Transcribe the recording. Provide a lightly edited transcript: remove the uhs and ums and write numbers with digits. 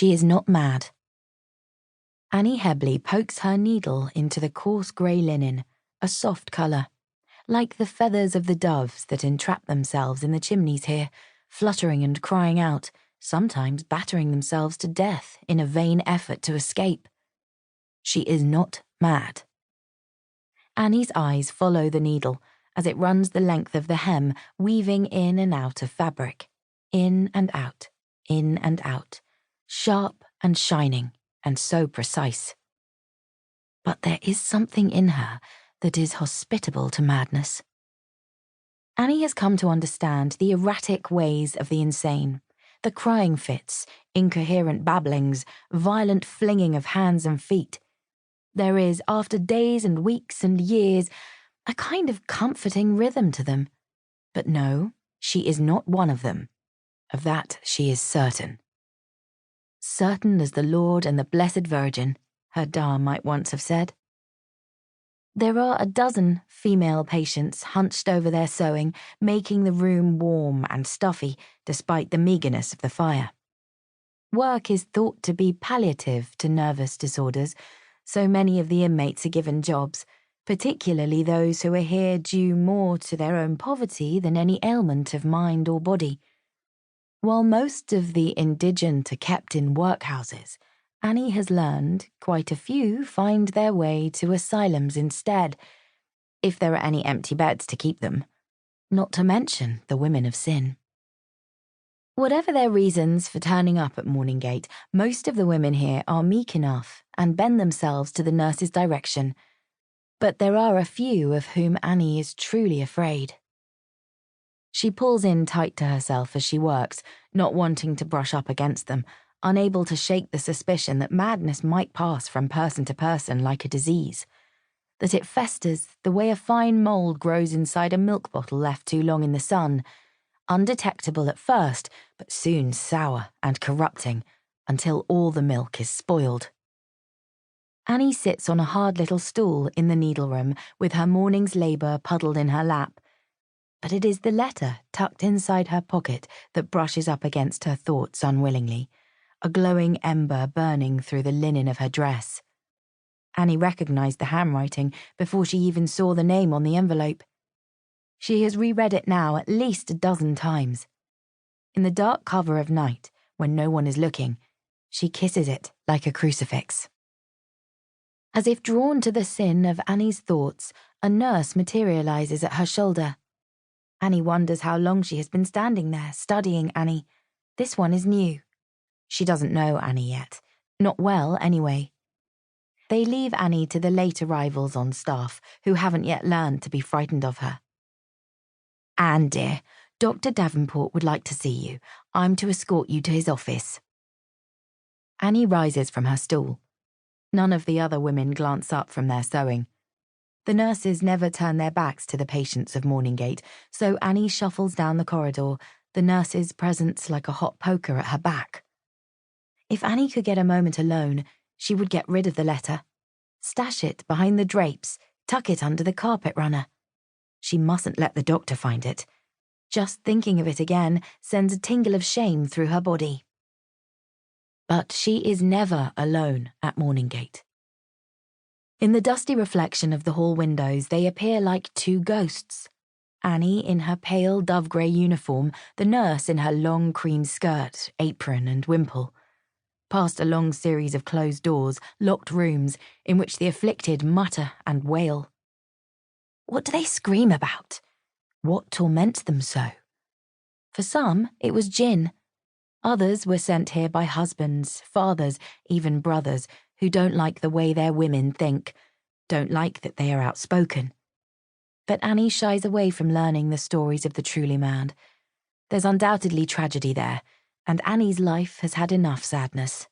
she is not mad. Annie Hebley pokes her needle into the coarse grey linen, a soft colour, like the feathers of the doves that entrap themselves in the chimneys here, fluttering and crying out, sometimes battering themselves to death in a vain effort to escape. She is not mad. Annie's eyes follow the needle as it runs the length of the hem, weaving in and out of fabric, in and out, sharp and shining, and so precise. But there is something in her that is hospitable to madness. Annie has come to understand the erratic ways of the insane, the crying fits, incoherent babblings, violent flinging of hands and feet. There is, after days and weeks and years, a kind of comforting rhythm to them. But no, she is not one of them. Of that she is certain. Certain as the Lord and the Blessed Virgin, her dame might once have said. There are a dozen female patients hunched over their sewing, making the room warm and stuffy despite the meagreness of the fire. Work is thought to be palliative to nervous disorders, so many of the inmates are given jobs, particularly those who are here due more to their own poverty than any ailment of mind or body. While most of the indigent are kept in workhouses, Annie has learned quite a few find their way to asylums instead, if there are any empty beds to keep them, not to mention the women of sin. Whatever their reasons for turning up at Morningate, most of the women here are meek enough and bend themselves to the nurse's direction, but there are a few of whom Annie is truly afraid. She pulls in tight to herself as she works, not wanting to brush up against them, unable to shake the suspicion that madness might pass from person to person like a disease, that it festers the way a fine mould grows inside a milk bottle left too long in the sun, undetectable at first, but soon sour and corrupting, until all the milk is spoiled. Annie sits on a hard little stool in the needle-room with her morning's labour puddled in her lap, but it is the letter tucked inside her pocket that brushes up against her thoughts unwillingly, a glowing ember burning through the linen of her dress. Annie recognised the handwriting before she even saw the name on the envelope. She has reread it now at least a dozen times. In the dark cover of night, when no one is looking, she kisses it like a crucifix. As if drawn to the sin of Annie's thoughts, a nurse materialises at her shoulder. Annie wonders how long she has been standing there, studying Annie. This one is new. She doesn't know Annie yet. Not well, anyway. They leave Annie to the late arrivals on staff, who haven't yet learned to be frightened of her. Anne, dear, Dr. Davenport would like to see you. I'm to escort you to his office. Annie rises from her stool. None of the other women glance up from their sewing. The nurses never turn their backs to the patients of Morningate, so Annie shuffles down the corridor, the nurse's presence like a hot poker at her back. If Annie could get a moment alone, she would get rid of the letter. Stash it behind the drapes, tuck it under the carpet runner. She mustn't let the doctor find it. Just thinking of it again sends a tingle of shame through her body. But she is never alone at Morningate. In the dusty reflection of the hall windows, they appear like two ghosts. Annie in her pale dove-grey uniform, the nurse in her long cream skirt, apron and wimple. Past a long series of closed doors, locked rooms, in which the afflicted mutter and wail. What do they scream about? What torments them so? For some, it was gin. Others were sent here by husbands, fathers, even brothers, who don't like the way their women think, don't like that they are outspoken. But Annie shies away from learning the stories of the truly mad. There's undoubtedly tragedy there, and Annie's life has had enough sadness.